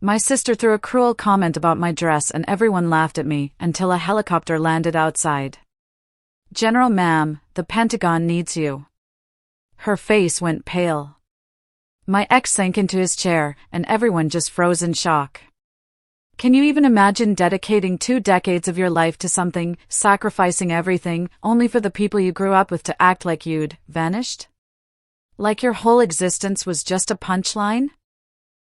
My sister threw a cruel comment about my dress and everyone laughed at me until a helicopter landed outside. "General ma'am, the Pentagon needs you." Her face went pale. My ex sank into his chair and everyone just froze in shock. Can you even imagine dedicating 2 decades of your life to something, sacrificing everything, only for the people you grew up with to act like you'd vanished? Like your whole existence was just a punchline?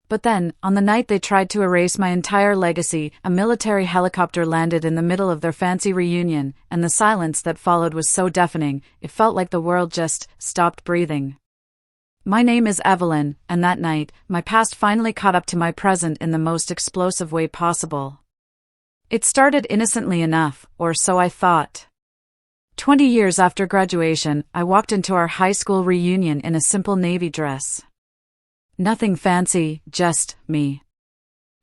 But then, on the night they tried to erase my entire legacy, a military helicopter landed in the middle of their fancy reunion, and the silence that followed was so deafening, it felt like the world just stopped breathing. My name is Evelyn, and that night, my past finally caught up to my present in the most explosive way possible. It started innocently enough, or so I thought. 20 years after graduation, I walked into our high school reunion in a simple navy dress. Nothing fancy, just me.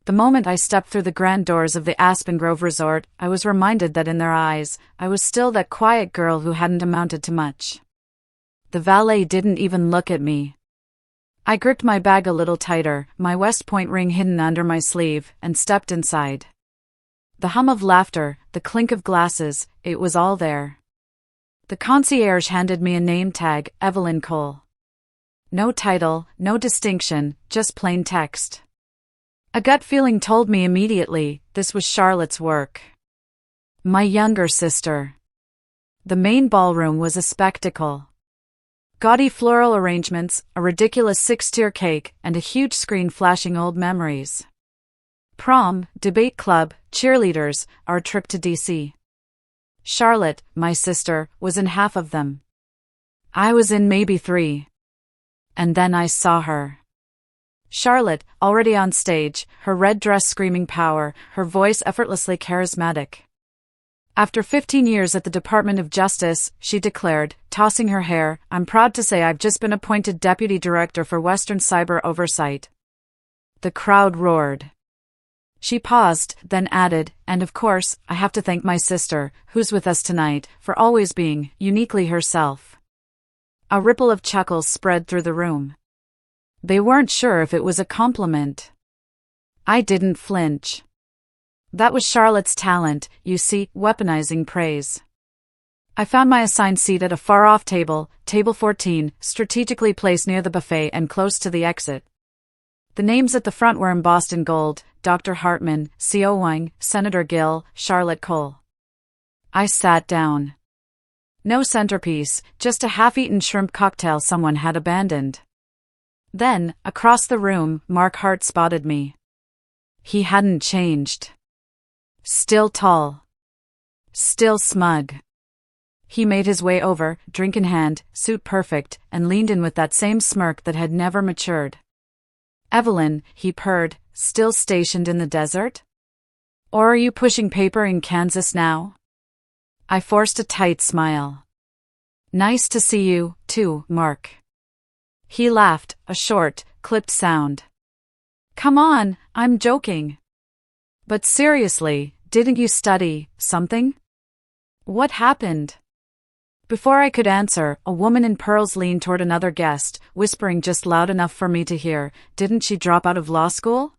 The moment I stepped through the grand doors of the Aspen Grove Resort, I was reminded that in their eyes, I was still that quiet girl who hadn't amounted to much. The valet didn't even look at me. I gripped my bag a little tighter, my West Point ring hidden under my sleeve, and stepped inside. The hum of laughter, the clink of glasses, it was all there. The concierge handed me a name tag, Evelyn Cole. No title, no distinction, just plain text. A gut feeling told me immediately, this was Charlotte's work. My younger sister. The main ballroom was a spectacle. Gaudy floral arrangements, a ridiculous 6-tier cake, and a huge screen flashing old memories. Prom, debate club, cheerleaders, our trip to D.C. Charlotte, my sister, was in half of them. I was in maybe 3. And then I saw her. Charlotte, already on stage, her red dress screaming power, her voice effortlessly charismatic. After 15 years at the Department of Justice, she declared, tossing her hair, "I'm proud to say I've just been appointed Deputy Director for Western Cyber Oversight." The crowd roared. She paused, then added, "And of course, I have to thank my sister, who's with us tonight, for always being uniquely herself." A ripple of chuckles spread through the room. They weren't sure if it was a compliment. I didn't flinch. That was Charlotte's talent, you see, weaponizing praise. I found my assigned seat at a far-off table, table 14, strategically placed near the buffet and close to the exit. The names at the front were embossed in gold: Dr. Hartman, C.O. Wang, Senator Gill, Charlotte Cole. I sat down. No centerpiece, just a half-eaten shrimp cocktail someone had abandoned. Then, across the room, Mark Hart spotted me. He hadn't changed. Still tall. Still smug. He made his way over, drink in hand, suit perfect, and leaned in with that same smirk that had never matured. "Evelyn," he purred, "still stationed in the desert? Or are you pushing paper in Kansas now?" I forced a tight smile. "Nice to see you, too, Mark." He laughed, a short, clipped sound. "Come on, I'm joking." "But seriously, didn't you study something? What happened?" Before I could answer, a woman in pearls leaned toward another guest, whispering just loud enough for me to hear, "Didn't she drop out of law school?"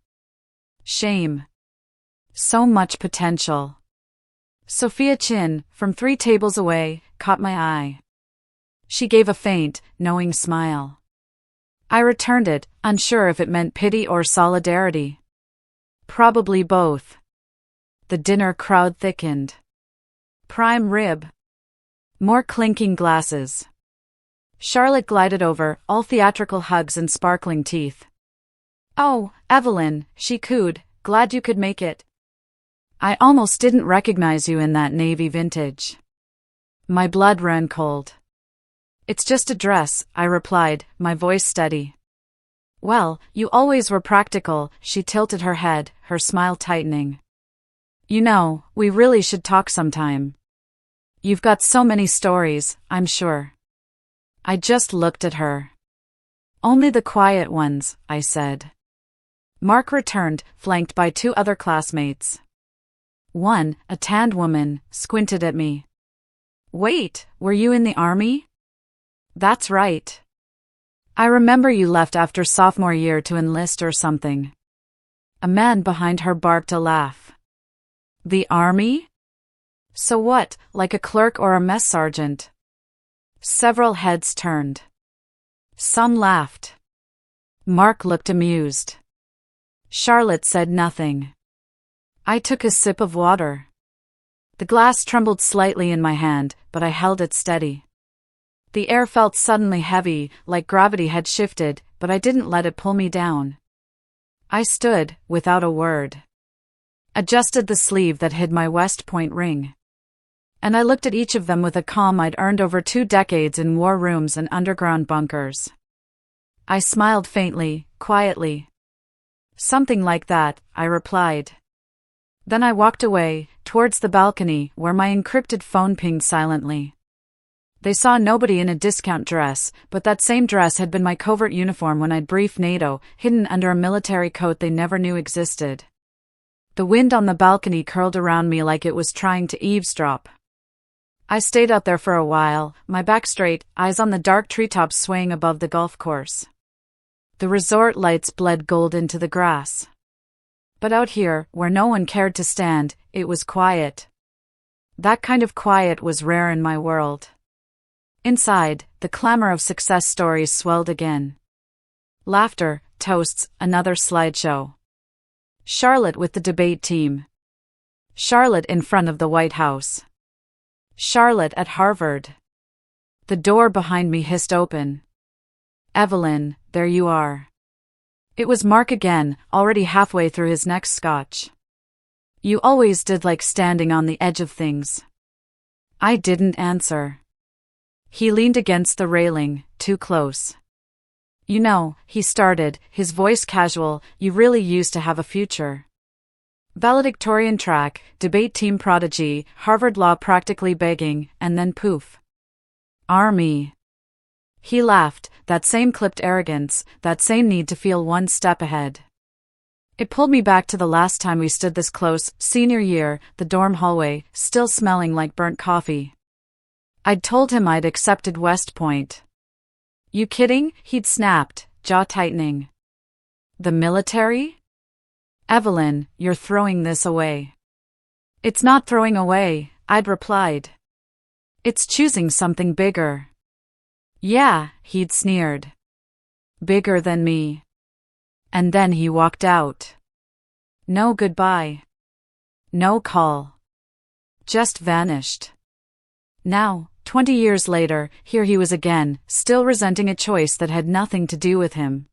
Shame. So much potential. Sophia Chin, from 3 tables away, caught my eye. She gave a faint, knowing smile. I returned it, unsure if it meant pity or solidarity. Probably both. The dinner crowd thickened. Prime rib. More clinking glasses. Charlotte glided over, all theatrical hugs and sparkling teeth. "Oh, Evelyn," she cooed, "glad you could make it. I almost didn't recognize you in that navy vintage." My blood ran cold. "It's just a dress," I replied, my voice steady. "Well, you always were practical," she tilted her head, her smile tightening. "You know, we really should talk sometime. You've got so many stories, I'm sure." I just looked at her. "Only the quiet ones," I said. Mark returned, flanked by 2 other classmates. One, a tanned woman, squinted at me. "Wait, were you in the army?" "That's right. I remember you left after sophomore year to enlist or something." A man behind her barked a laugh. The army? So what, like a clerk or a mess sergeant? Several heads turned. Some laughed. Mark looked amused. Charlotte said nothing. I took a sip of water. The glass trembled slightly in my hand, but I held it steady. The air felt suddenly heavy, like gravity had shifted, but I didn't let it pull me down. I stood, without a word. Adjusted the sleeve that hid my West Point ring. And I looked at each of them with a calm I'd earned over 2 decades in war rooms and underground bunkers. I smiled faintly, quietly. Something like that, I replied. Then I walked away, towards the balcony, where my encrypted phone pinged silently. They saw nobody in a discount dress, but that same dress had been my covert uniform when I'd briefed NATO, hidden under a military coat they never knew existed. The wind on the balcony curled around me like it was trying to eavesdrop. I stayed out there for a while, my back straight, eyes on the dark treetops swaying above the golf course. The resort lights bled gold into the grass. But out here, where no one cared to stand, it was quiet. That kind of quiet was rare in my world. Inside, the clamor of success stories swelled again. Laughter, toasts, another slideshow. Charlotte with the debate team. Charlotte in front of the White House. Charlotte at Harvard. The door behind me hissed open. Evelyn, there you are. It was Mark again, already halfway through his next scotch. You always did like standing on the edge of things. I didn't answer. He leaned against the railing, too close. You know, he started, his voice casual, you really used to have a future. Valedictorian track, debate team prodigy, Harvard law practically begging, and then poof. Army. He laughed, that same clipped arrogance, that same need to feel one step ahead. It pulled me back to the last time we stood this close, senior year, the dorm hallway, still smelling like burnt coffee. I'd told him I'd accepted West Point. You kidding? He'd snapped, jaw tightening. The military? Evelyn, you're throwing this away. It's not throwing away, I'd replied. It's choosing something bigger. Yeah, he'd sneered. Bigger than me. And then he walked out. No goodbye. No call. Just vanished. Now, 20 years later, here he was again, still resenting a choice that had nothing to do with him.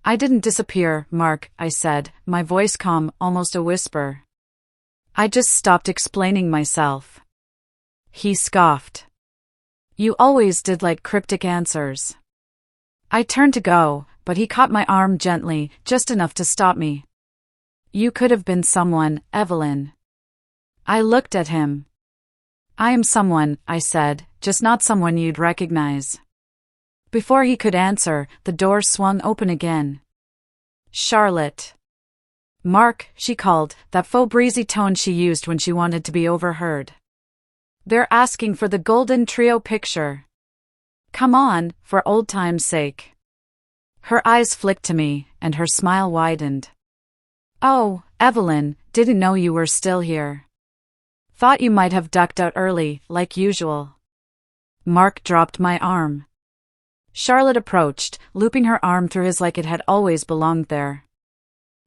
I didn't disappear, Mark, I said, my voice calm, almost a whisper. I just stopped explaining myself. He scoffed. You always did like cryptic answers. I turned to go, but he caught my arm gently, just enough to stop me. You could have been someone, Evelyn. I looked at him. I am someone, I said, just not someone you'd recognize. Before he could answer, the door swung open again. Charlotte. Mark, she called, that faux breezy tone she used when she wanted to be overheard. They're asking for the golden trio picture. Come on, for old time's sake. Her eyes flicked to me, and her smile widened. Oh, Evelyn, didn't know you were still here. Thought you might have ducked out early, like usual. Mark dropped my arm. Charlotte approached, looping her arm through his like it had always belonged there.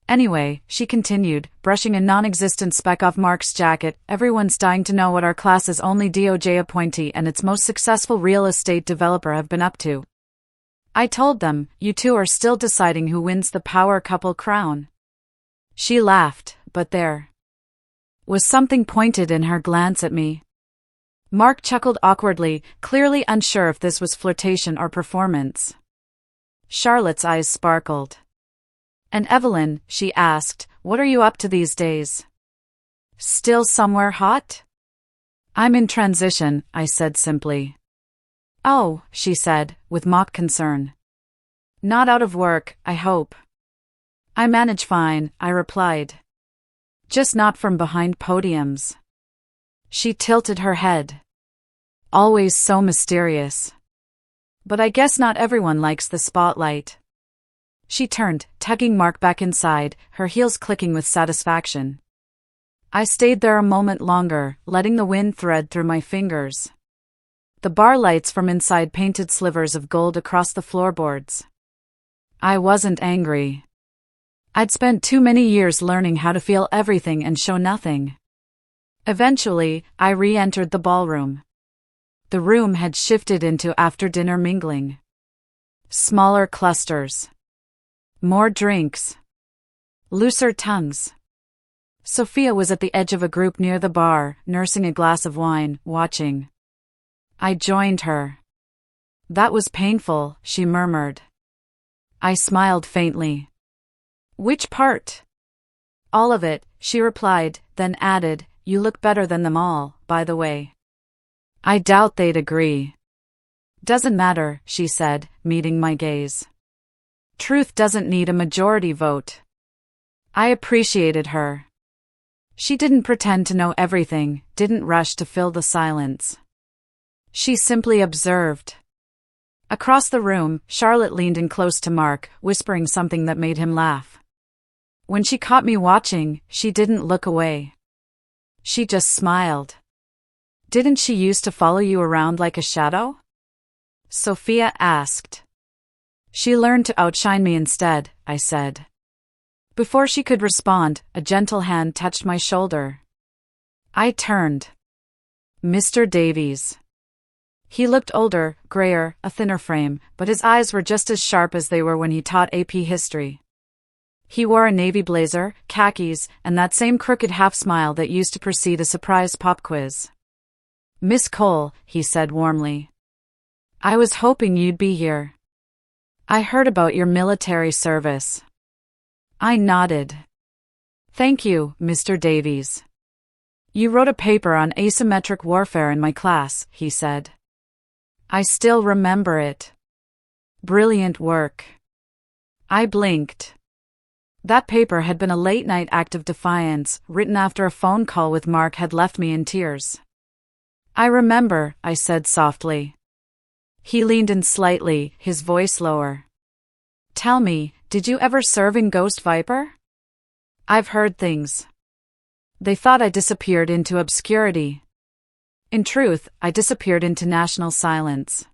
Anyway, she continued, brushing a non-existent speck off Mark's jacket, everyone's dying to know what our class's only DOJ appointee and its most successful real estate developer have been up to. I told them, you two are still deciding who wins the power couple crown. She laughed, but there was something pointed in her glance at me. Mark chuckled awkwardly, clearly unsure if this was flirtation or performance. Charlotte's eyes sparkled. And Evelyn, she asked, what are you up to these days? Still somewhere hot? I'm in transition, I said simply. Oh, she said, with mock concern. Not out of work, I hope. I manage fine, I replied. Just not from behind podiums. She tilted her head. Always so mysterious. But I guess not everyone likes the spotlight. She turned, tugging Mark back inside, her heels clicking with satisfaction. I stayed there a moment longer, letting the wind thread through my fingers. The bar lights from inside painted slivers of gold across the floorboards. I wasn't angry. I'd spent too many years learning how to feel everything and show nothing. Eventually, I re-entered the ballroom. The room had shifted into after-dinner mingling. Smaller clusters. More drinks. Looser tongues. Sophia was at the edge of a group near the bar, nursing a glass of wine, watching. I joined her. That was painful, she murmured. I smiled faintly. Which part? All of it, she replied, then added, you look better than them all, by the way. I doubt they'd agree. Doesn't matter, she said, meeting my gaze. Truth doesn't need a majority vote. I appreciated her. She didn't pretend to know everything, didn't rush to fill the silence. She simply observed. Across the room, Charlotte leaned in close to Mark, whispering something that made him laugh. When she caught me watching, she didn't look away. She just smiled. Didn't she used to follow you around like a shadow? Sophia asked. She learned to outshine me instead, I said. Before she could respond, a gentle hand touched my shoulder. I turned. Mr. Davies. He looked older, grayer, a thinner frame, but his eyes were just as sharp as they were when he taught AP history. He wore a navy blazer, khakis, and that same crooked half-smile that used to precede a surprise pop quiz. Miss Cole, he said warmly. I was hoping you'd be here. I heard about your military service. I nodded. Thank you, Mr. Davies. You wrote a paper on asymmetric warfare in my class, he said. I still remember it. Brilliant work. I blinked. That paper had been a late-night act of defiance, written after a phone call with Mark had left me in tears. I remember, I said softly. He leaned in slightly, his voice lower. Tell me, did you ever serve in Ghost Viper? I've heard things. They thought I disappeared into obscurity. In truth, I disappeared into national silence.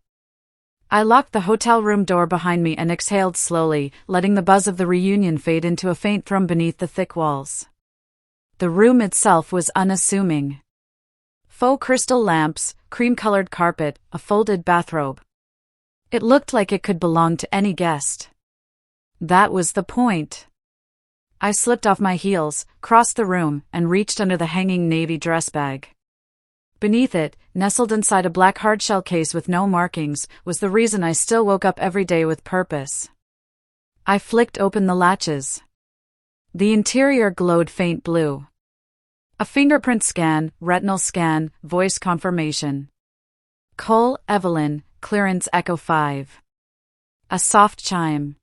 I locked the hotel room door behind me and exhaled slowly, letting the buzz of the reunion fade into a faint thrum beneath the thick walls. The room itself was unassuming. Faux crystal lamps, cream-colored carpet, a folded bathrobe. It looked like it could belong to any guest. That was the point. I slipped off my heels, crossed the room, and reached under the hanging navy dress bag. Beneath it, nestled inside a black hardshell case with no markings, was the reason I still woke up every day with purpose. I flicked open the latches. The interior glowed faint blue. A fingerprint scan, retinal scan, voice confirmation. Cole, Evelyn, clearance Echo 5. A soft chime.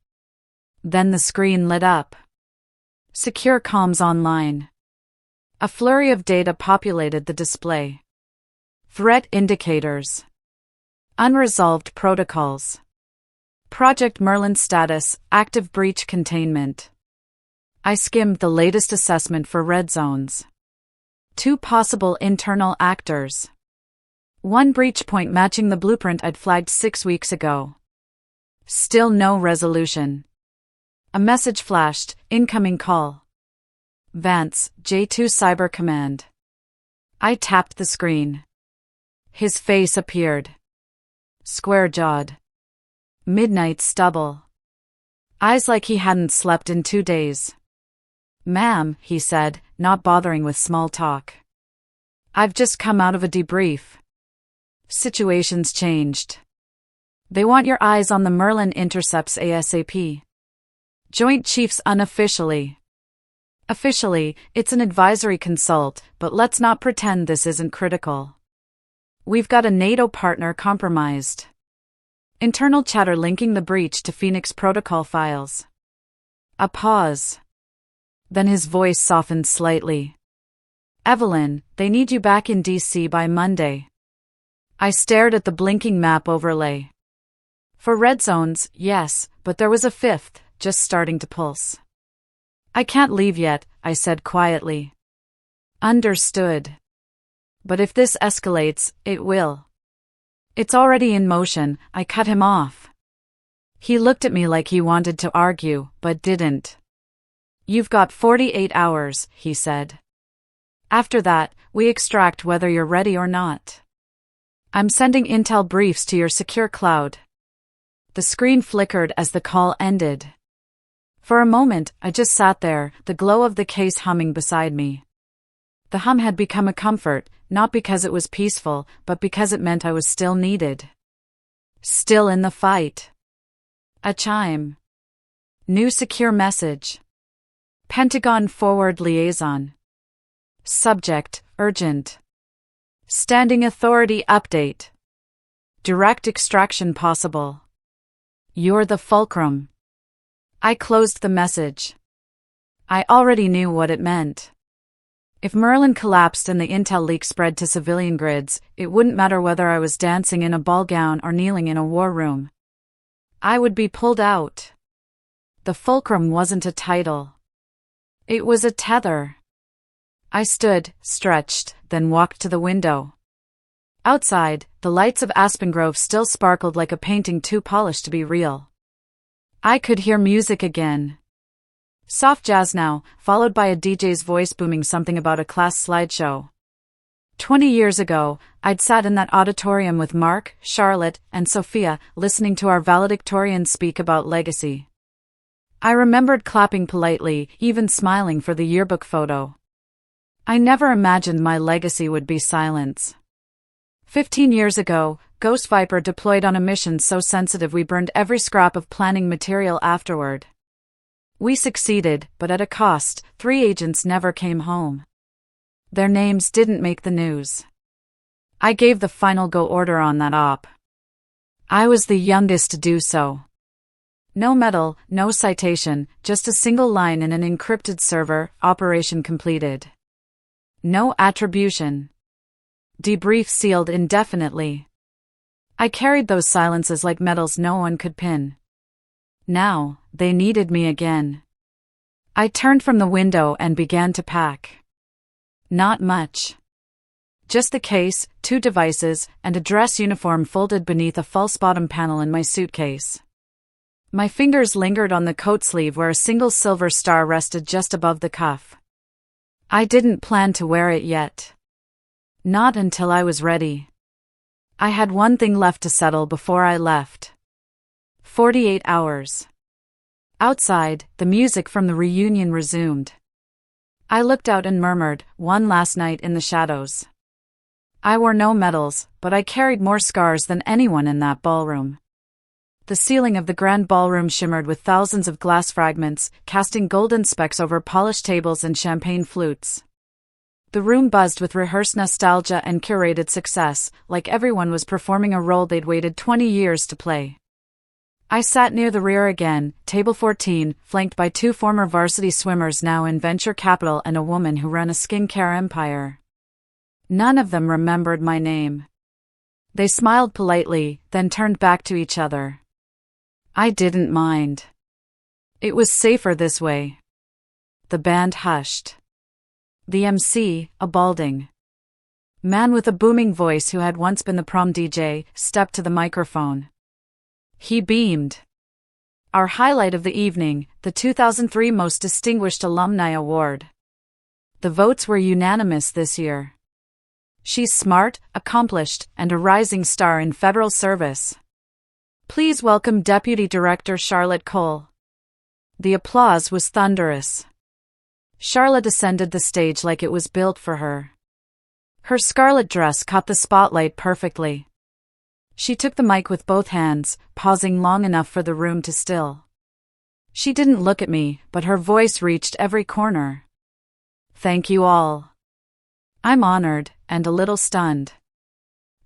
Then the screen lit up. Secure comms online. A flurry of data populated the display. Threat indicators. Unresolved protocols. Project Merlin status, active breach containment. I skimmed the latest assessment for red zones. 2 possible internal actors. 1 breach point matching the blueprint I'd flagged 6 weeks ago. Still no resolution. A message flashed, incoming call. Vance, J2 Cyber Command. I tapped the screen. His face appeared. Square-jawed. Midnight stubble. Eyes like he hadn't slept in 2 days. Ma'am, he said, not bothering with small talk. I've just come out of a debrief. Situation's changed. They want your eyes on the Merlin intercepts ASAP. Joint Chiefs unofficially. Officially, it's an advisory consult, but let's not pretend this isn't critical. We've got a NATO partner compromised. Internal chatter linking the breach to Phoenix protocol files. A pause. Then his voice softened slightly. Evelyn, they need you back in DC by Monday. I stared at the blinking map overlay. For red zones, yes, but there was a 5th, just starting to pulse. I can't leave yet, I said quietly. Understood. But if this escalates, it will. It's already in motion, I cut him off. He looked at me like he wanted to argue, but didn't. You've got 48 hours, he said. After that, we extract whether you're ready or not. I'm sending intel briefs to your secure cloud. The screen flickered as the call ended. For a moment, I just sat there, the glow of the case humming beside me. The hum had become a comfort, not because it was peaceful, but because it meant I was still needed. Still in the fight. A chime. New secure message. Pentagon Forward Liaison. Subject, urgent. Standing Authority update. Direct extraction possible. You're the fulcrum. I closed the message. I already knew what it meant. If Merlin collapsed and the intel leak spread to civilian grids, it wouldn't matter whether I was dancing in a ball gown or kneeling in a war room. I would be pulled out. The fulcrum wasn't a title. It was a tether. I stood, stretched, then walked to the window. Outside, the lights of Aspen Grove still sparkled like a painting too polished to be real. I could hear music again. Soft jazz now, followed by a DJ's voice booming something about a class slideshow. 20 years ago, I'd sat in that auditorium with Mark, Charlotte, and Sophia, listening to our valedictorians speak about legacy. I remembered clapping politely, even smiling for the yearbook photo. I never imagined my legacy would be silence. 15 years ago, Ghost Viper deployed on a mission so sensitive we burned every scrap of planning material afterward. We succeeded, but at a cost. 3 agents never came home. Their names didn't make the news. I gave the final go order on that op. I was the youngest to do so. No medal, no citation, just a single line in an encrypted server, operation completed. No attribution. Debrief sealed indefinitely. I carried those silences like medals no one could pin. Now, they needed me again. I turned from the window and began to pack. Not much. Just the case, 2 devices, and a dress uniform folded beneath a false bottom panel in my suitcase. My fingers lingered on the coat sleeve where a single silver star rested just above the cuff. I didn't plan to wear it yet. Not until I was ready. I had one thing left to settle before I left. 48 hours. Outside, the music from the reunion resumed. I looked out and murmured, "One last night in the shadows." I wore no medals, but I carried more scars than anyone in that ballroom. The ceiling of the grand ballroom shimmered with thousands of glass fragments, casting golden specks over polished tables and champagne flutes. The room buzzed with rehearsed nostalgia and curated success, like everyone was performing a role they'd waited 20 years to play. I sat near the rear again, table 14, flanked by 2 former varsity swimmers now in venture capital and a woman who ran a skincare empire. None of them remembered my name. They smiled politely, then turned back to each other. I didn't mind. It was safer this way. The band hushed. The MC, a balding man with a booming voice who had once been the prom DJ, stepped to the microphone. He beamed. Our highlight of the evening, the 2003 Most Distinguished Alumni Award. The votes were unanimous this year. She's smart, accomplished, and a rising star in federal service. Please welcome Deputy Director Charlotte Cole. The applause was thunderous. Charlotte ascended the stage like it was built for her. Her scarlet dress caught the spotlight perfectly. She took the mic with both hands, pausing long enough for the room to still. She didn't look at me, but her voice reached every corner. Thank you all. I'm honored, and a little stunned.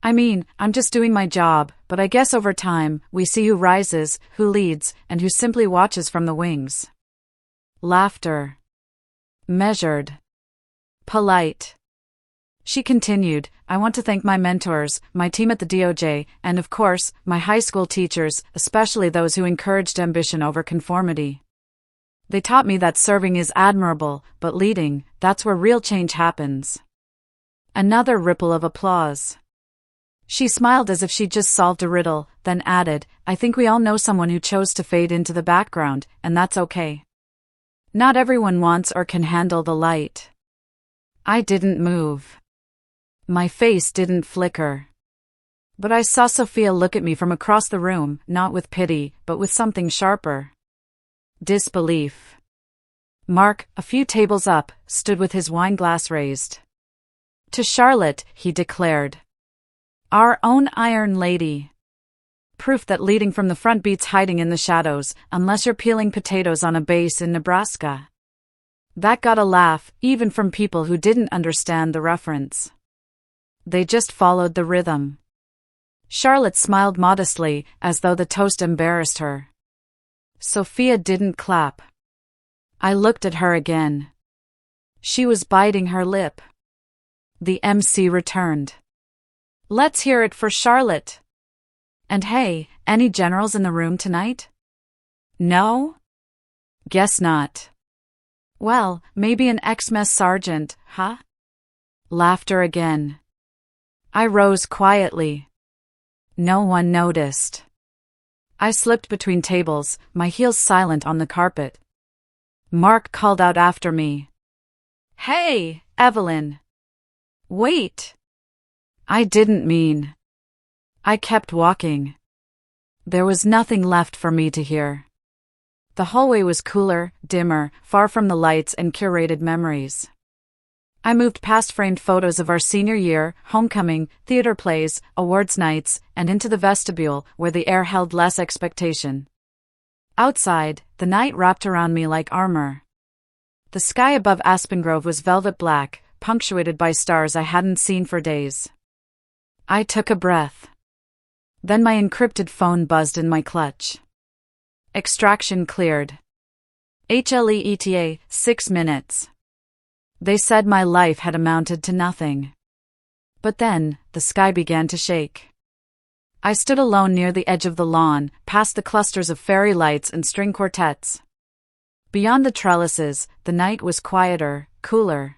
I mean, I'm just doing my job, but I guess over time, we see who rises, who leads, and who simply watches from the wings. Laughter. Measured. Polite. She continued, I want to thank my mentors, my team at the DOJ, and of course, my high school teachers, especially those who encouraged ambition over conformity. They taught me that serving is admirable, but leading, that's where real change happens. Another ripple of applause. She smiled as if she'd just solved a riddle, then added, I think we all know someone who chose to fade into the background, and that's okay. Not everyone wants or can handle the light. I didn't move. My face didn't flicker. But I saw Sophia look at me from across the room, not with pity, but with something sharper. Disbelief. Mark, a few tables up, stood with his wine glass raised. To Charlotte, he declared. Our own Iron Lady. Proof that leading from the front beats hiding in the shadows, unless you're peeling potatoes on a base in Nebraska. That got a laugh, even from people who didn't understand the reference. They just followed the rhythm. Charlotte smiled modestly, as though the toast embarrassed her. Sophia didn't clap. I looked at her again. She was biting her lip. The MC returned. Let's hear it for Charlotte. And hey, any generals in the room tonight? No? Guess not. Well, maybe an ex-mess sergeant, huh? Laughter again. I rose quietly. No one noticed. I slipped between tables, my heels silent on the carpet. Mark called out after me. Hey, Evelyn. Wait. I didn't mean. I kept walking. There was nothing left for me to hear. The hallway was cooler, dimmer, far from the lights and curated memories. I moved past framed photos of our senior year, homecoming, theater plays, awards nights, and into the vestibule, where the air held less expectation. Outside, the night wrapped around me like armor. The sky above Aspen Grove was velvet black, punctuated by stars I hadn't seen for days. I took a breath. Then my encrypted phone buzzed in my clutch. Extraction cleared. HLEETA, 6 minutes. They said my life had amounted to nothing. But then, the sky began to shake. I stood alone near the edge of the lawn, past the clusters of fairy lights and string quartets. Beyond the trellises, the night was quieter, cooler.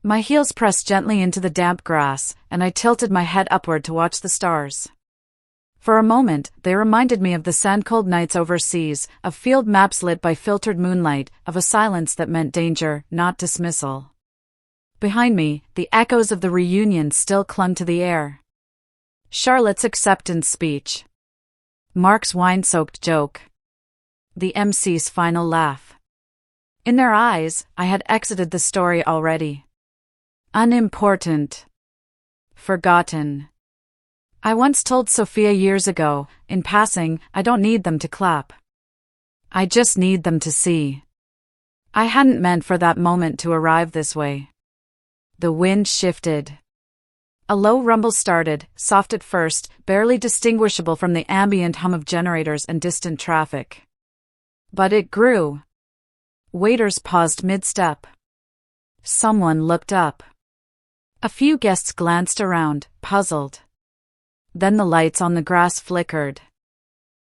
My heels pressed gently into the damp grass, and I tilted my head upward to watch the stars. For a moment, they reminded me of the sand-cold nights overseas, of field maps lit by filtered moonlight, of a silence that meant danger, not dismissal. Behind me, the echoes of the reunion still clung to the air. Charlotte's acceptance speech. Mark's wine-soaked joke. The MC's final laugh. In their eyes, I had exited the story already. Unimportant. Forgotten. I once told Sophia years ago, in passing, I don't need them to clap. I just need them to see. I hadn't meant for that moment to arrive this way. The wind shifted. A low rumble started, soft at first, barely distinguishable from the ambient hum of generators and distant traffic. But it grew. Waiters paused mid-step. Someone looked up. A few guests glanced around, puzzled. Then the lights on the grass flickered.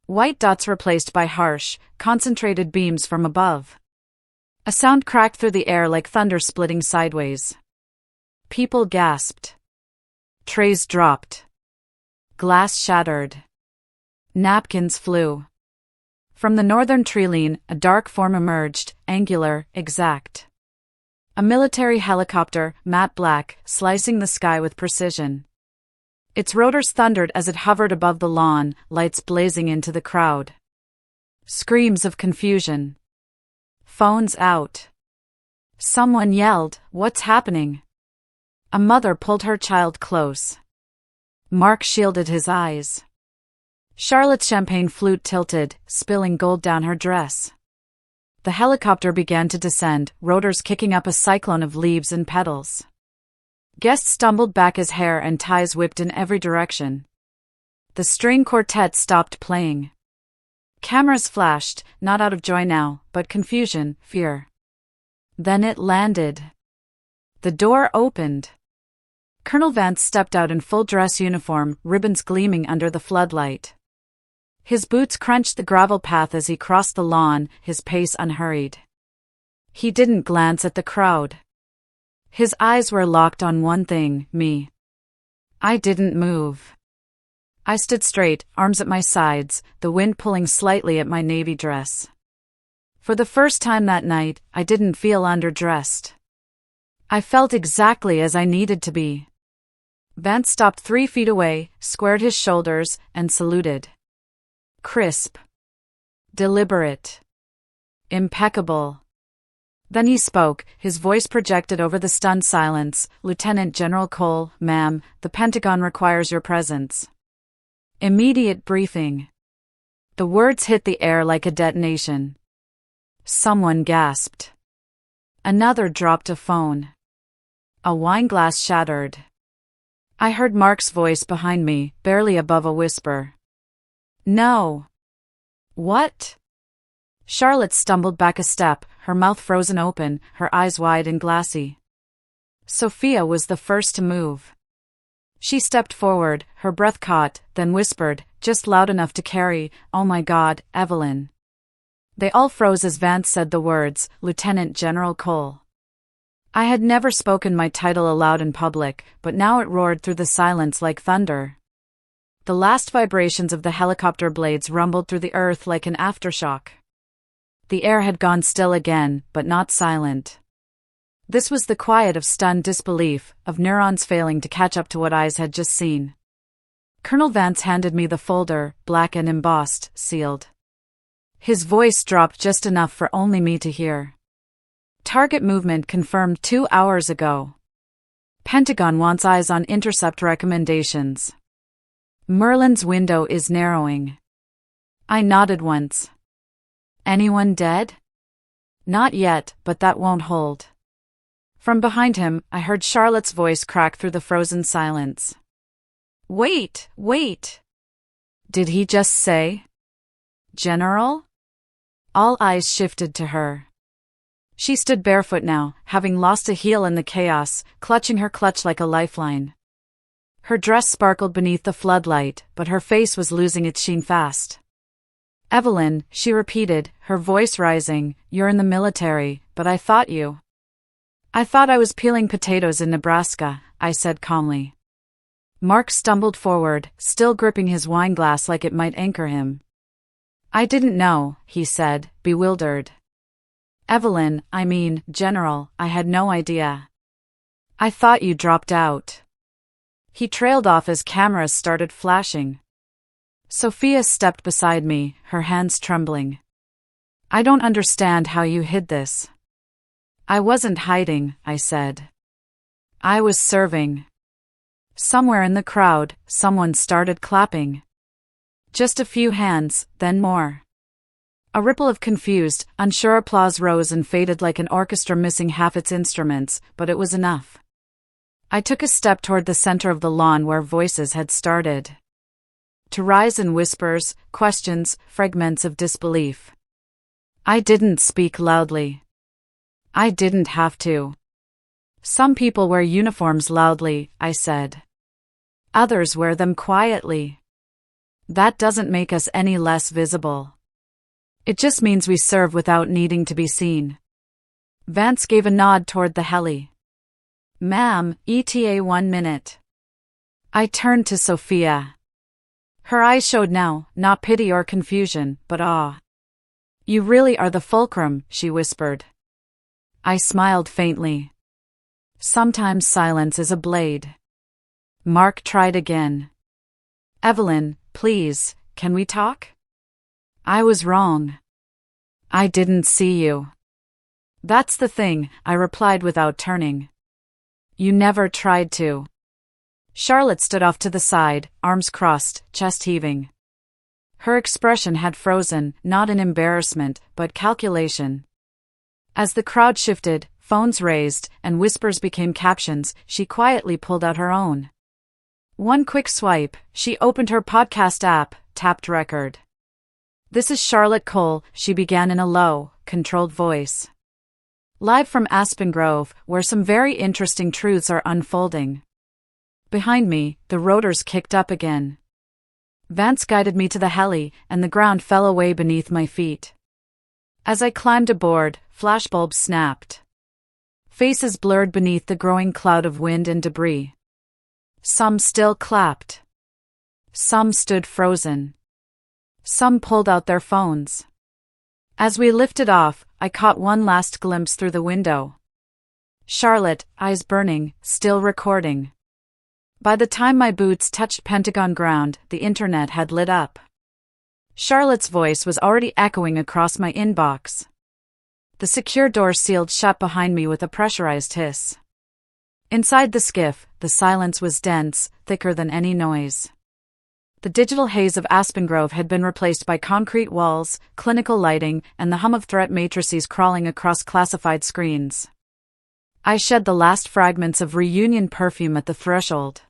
White dots replaced by harsh, concentrated beams from above. A sound cracked through the air like thunder splitting sideways. People gasped. Trays dropped. Glass shattered. Napkins flew. From the northern treeline, a dark form emerged, angular, exact. A military helicopter, matte black, slicing the sky with precision. Its rotors thundered as it hovered above the lawn, lights blazing into the crowd. Screams of confusion. Phones out. Someone yelled, "What's happening?" A mother pulled her child close. Mark shielded his eyes. Charlotte's champagne flute tilted, spilling gold down her dress. The helicopter began to descend, rotors kicking up a cyclone of leaves and petals. Guests stumbled back as hair and ties whipped in every direction. The string quartet stopped playing. Cameras flashed, not out of joy now, but confusion, fear. Then it landed. The door opened. Colonel Vance stepped out in full dress uniform, ribbons gleaming under the floodlight. His boots crunched the gravel path as he crossed the lawn, his pace unhurried. He didn't glance at the crowd. His eyes were locked on one thing, me. I didn't move. I stood straight, arms at my sides, the wind pulling slightly at my navy dress. For the first time that night, I didn't feel underdressed. I felt exactly as I needed to be. Vance stopped 3 feet away, squared his shoulders, and saluted. Crisp. Deliberate. Impeccable. Then he spoke, his voice projected over the stunned silence. Lieutenant General Cole, ma'am, the Pentagon requires your presence. Immediate briefing. The words hit the air like a detonation. Someone gasped. Another dropped a phone. A wineglass shattered. I heard Mark's voice behind me, barely above a whisper. No. What? Charlotte stumbled back a step, her mouth frozen open, her eyes wide and glassy. Sophia was the first to move. She stepped forward, her breath caught, then whispered, just loud enough to carry, "Oh my God, Evelyn." They all froze as Vance said the words, Lieutenant General Cole. I had never spoken my title aloud in public, but now it roared through the silence like thunder. The last vibrations of the helicopter blades rumbled through the earth like an aftershock. The air had gone still again, but not silent. This was the quiet of stunned disbelief, of neurons failing to catch up to what eyes had just seen. Colonel Vance handed me the folder, black and embossed, sealed. His voice dropped just enough for only me to hear. Target movement confirmed 2 hours ago. Pentagon wants eyes on intercept recommendations. Merlin's window is narrowing. I nodded once. Anyone dead? Not yet, but that won't hold. From behind him, I heard Charlotte's voice crack through the frozen silence. Wait, wait. Did he just say? General? All eyes shifted to her. She stood barefoot now, having lost a heel in the chaos, clutching her clutch like a lifeline. Her dress sparkled beneath the floodlight, but her face was losing its sheen fast. Evelyn, she repeated, her voice rising, you're in the military, but I thought you. I thought I was peeling potatoes in Nebraska, I said calmly. Mark stumbled forward, still gripping his wineglass like it might anchor him. I didn't know, he said, bewildered. Evelyn, I mean, General, I had no idea. I thought you dropped out. He trailed off as cameras started flashing. Sophia stepped beside me, her hands trembling. I don't understand how you hid this. I wasn't hiding, I said. I was serving. Somewhere in the crowd, someone started clapping. Just a few hands, then more. A ripple of confused, unsure applause rose and faded like an orchestra missing half its instruments, but it was enough. I took a step toward the center of the lawn where voices had started to rise in whispers, questions, fragments of disbelief. I didn't speak loudly. I didn't have to. Some people wear uniforms loudly, I said. Others wear them quietly. That doesn't make us any less visible. It just means we serve without needing to be seen. Vance gave a nod toward the heli. Ma'am, ETA 1 minute. I turned to Sophia. Her eyes showed now, not pity or confusion, but awe. You really are the fulcrum, she whispered. I smiled faintly. Sometimes silence is a blade. Mark tried again. Evelyn, please, can we talk? I was wrong. I didn't see you. That's the thing, I replied without turning. You never tried to. Charlotte stood off to the side, arms crossed, chest heaving. Her expression had frozen, not in embarrassment, but calculation. As the crowd shifted, phones raised, and whispers became captions, she quietly pulled out her own. One quick swipe, she opened her podcast app, tapped record. This is Charlotte Cole, she began in a low, controlled voice. Live from Aspen Grove, where some very interesting truths are unfolding. Behind me, the rotors kicked up again. Vance guided me to the heli, and the ground fell away beneath my feet. As I climbed aboard, flashbulbs snapped. Faces blurred beneath the growing cloud of wind and debris. Some still clapped. Some stood frozen. Some pulled out their phones. As we lifted off, I caught one last glimpse through the window. Charlotte, eyes burning, still recording. By the time my boots touched Pentagon ground, the internet had lit up. Charlotte's voice was already echoing across my inbox. The secure door sealed shut behind me with a pressurized hiss. Inside the skiff, the silence was dense, thicker than any noise. The digital haze of Aspen Grove had been replaced by concrete walls, clinical lighting, and the hum of threat matrices crawling across classified screens. I shed the last fragments of reunion perfume at the threshold.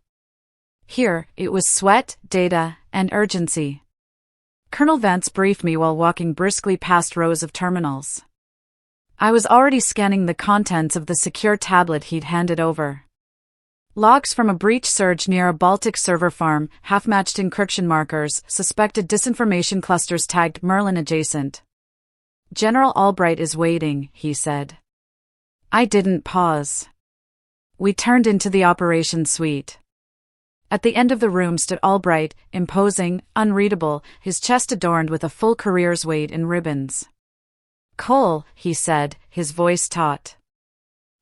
Here, it was sweat, data, and urgency. Colonel Vance briefed me while walking briskly past rows of terminals. I was already scanning the contents of the secure tablet he'd handed over. Logs from a breach surge near a Baltic server farm, half-matched encryption markers, suspected disinformation clusters tagged Merlin adjacent. General Albright is waiting, he said. I didn't pause. We turned into the operations suite. At the end of the room stood Albright, imposing, unreadable, his chest adorned with a full career's weight in ribbons. Cole, he said, his voice taut.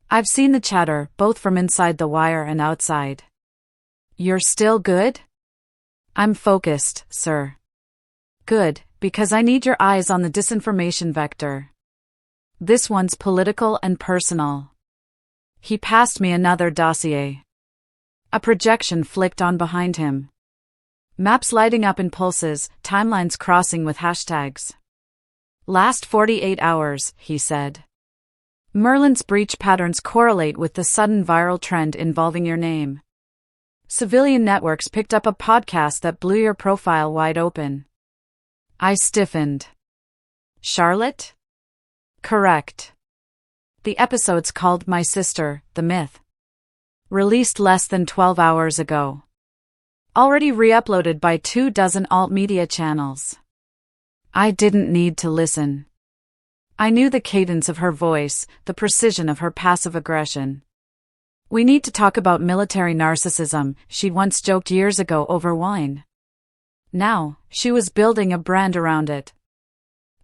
I've seen the chatter, both from inside the wire and outside. You're still good? I'm focused, sir. Good, because I need your eyes on the disinformation vector. This one's political and personal. He passed me another dossier. A projection flicked on behind him. Maps lighting up in pulses, timelines crossing with hashtags. Last 48 hours, he said. Merlin's breach patterns correlate with the sudden viral trend involving your name. Civilian networks picked up a podcast that blew your profile wide open. I stiffened. Charlotte? Correct. The episode's called My Sister, The Myth. Released less than 12 hours ago. Already re-uploaded by 24 alt media channels. I didn't need to listen. I knew the cadence of her voice, the precision of her passive aggression. We need to talk about military narcissism, she'd once joked years ago over wine. Now, she was building a brand around it.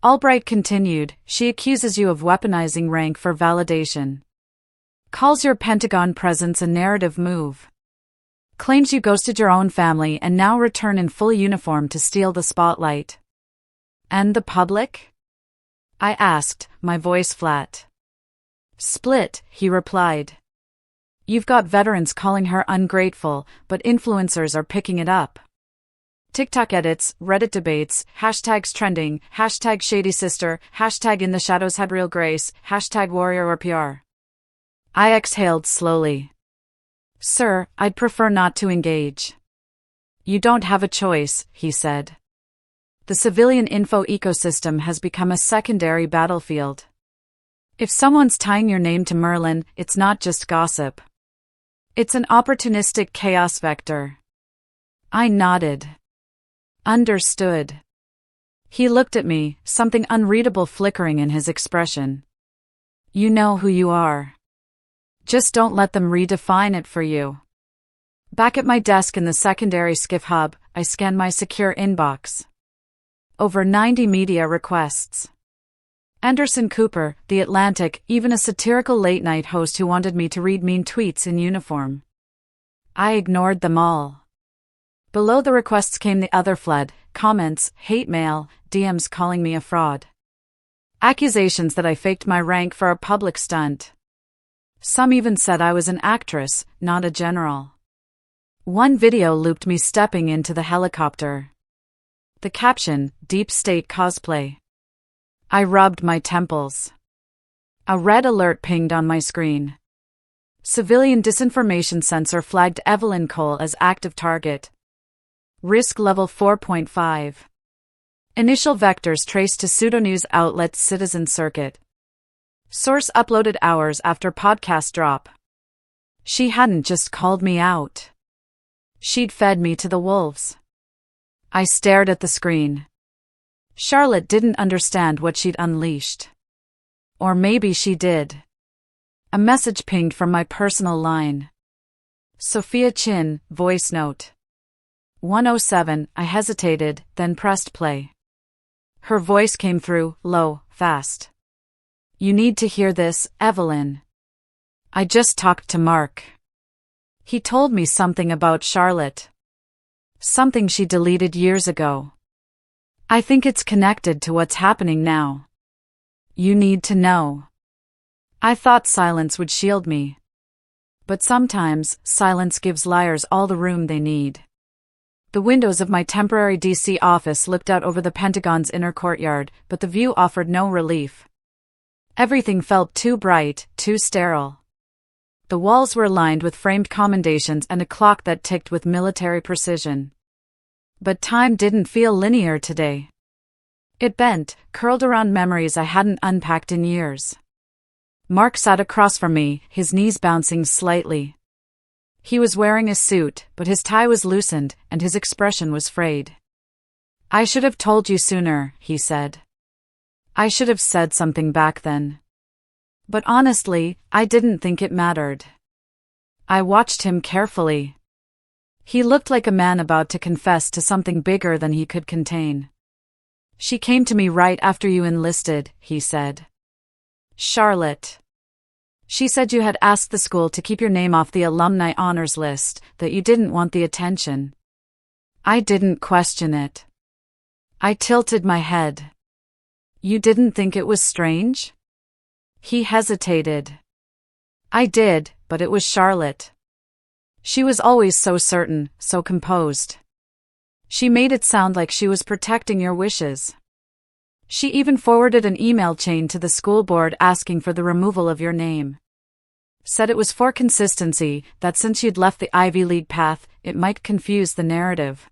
Albright continued, she accuses you of weaponizing rank for validation. Calls your Pentagon presence a narrative move. Claims you ghosted your own family and now return in full uniform to steal the spotlight. And the public? I asked, my voice flat. Split, he replied. You've got veterans calling her ungrateful, but influencers are picking it up. TikTok edits, Reddit debates, hashtags trending, hashtag shady sister, hashtag in the shadows had real grace, hashtag warrior or PR. I exhaled slowly. Sir, I'd prefer not to engage. You don't have a choice, he said. The civilian info ecosystem has become a secondary battlefield. If someone's tying your name to Merlin, it's not just gossip. It's an opportunistic chaos vector. I nodded. Understood. He looked at me, something unreadable flickering in his expression. You know who you are. Just don't let them redefine it for you. Back at my desk in the secondary skiff hub, I scanned my secure inbox. Over 90 media requests. Anderson Cooper, The Atlantic, even a satirical late-night host who wanted me to read mean tweets in uniform. I ignored them all. Below the requests came the other flood, comments, hate mail, DMs calling me a fraud. Accusations that I faked my rank for a public stunt. Some even said I was an actress, not a general. One video looped me stepping into the helicopter. The caption, Deep State Cosplay. I rubbed my temples. A red alert pinged on my screen. Civilian disinformation sensor flagged Evelyn Cole as active target. Risk level 4.5. Initial vectors traced to pseudonews outlet Citizen Circuit. Source uploaded hours after podcast drop. She hadn't just called me out. She'd fed me to the wolves. I stared at the screen. Charlotte didn't understand what she'd unleashed. Or maybe she did. A message pinged from my personal line. Sophia Chin, voice note. 107. I hesitated, then pressed play. Her voice came through, low, fast. You need to hear this, Evelyn. I just talked to Mark. He told me something about Charlotte. Something she deleted years ago. I think it's connected to what's happening now. You need to know. I thought silence would shield me. But sometimes, silence gives liars all the room they need. The windows of my temporary DC office looked out over the Pentagon's inner courtyard, but the view offered no relief. Everything felt too bright, too sterile. The walls were lined with framed commendations and a clock that ticked with military precision. But time didn't feel linear today. It bent, curled around memories I hadn't unpacked in years. Mark sat across from me, his knees bouncing slightly. He was wearing a suit, but his tie was loosened, and his expression was frayed. I should have told you sooner, he said. I should have said something back then. But honestly, I didn't think it mattered. I watched him carefully. He looked like a man about to confess to something bigger than he could contain. She came to me right after you enlisted, he said. Charlotte. She said you had asked the school to keep your name off the alumni honors list, that you didn't want the attention. I didn't question it. I tilted my head. You didn't think it was strange? He hesitated. I did, but it was Charlotte. She was always so certain, so composed. She made it sound like she was protecting your wishes. She even forwarded an email chain to the school board asking for the removal of your name. Said it was for consistency, that since you'd left the Ivy League path, it might confuse the narrative.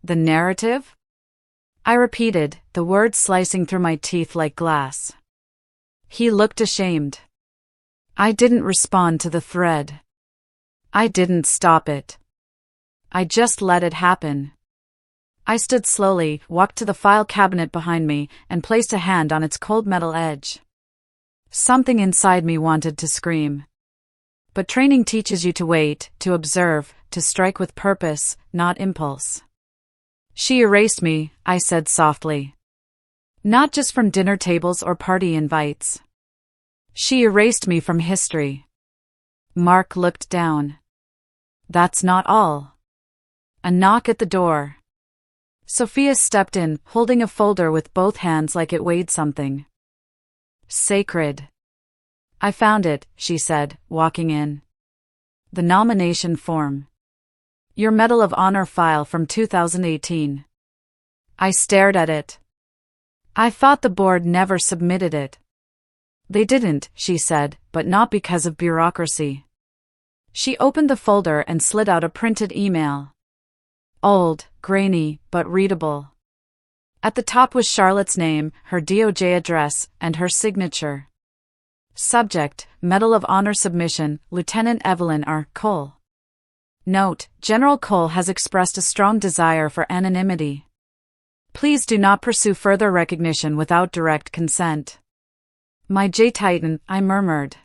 The narrative? I repeated, the words slicing through my teeth like glass. He looked ashamed. I didn't respond to the thread. I didn't stop it. I just let it happen. I stood slowly, walked to the file cabinet behind me, and placed a hand on its cold metal edge. Something inside me wanted to scream. But training teaches you to wait, to observe, to strike with purpose, not impulse. She erased me, I said softly. Not just from dinner tables or party invites. She erased me from history. Mark looked down. That's not all. A knock at the door. Sophia stepped in, holding a folder with both hands like it weighed something. Sacred. I found it, she said, walking in. The nomination form. Your Medal of Honor file from 2018. I stared at it. I thought the board never submitted it. They didn't, she said, but not because of bureaucracy. She opened the folder and slid out a printed email. Old, grainy, but readable. At the top was Charlotte's name, her DOJ address, and her signature. Subject, Medal of Honor submission, Lieutenant Evelyn R. Cole. Note, General Cole has expressed a strong desire for anonymity. Please do not pursue further recognition without direct consent. My J-Titan, I murmured.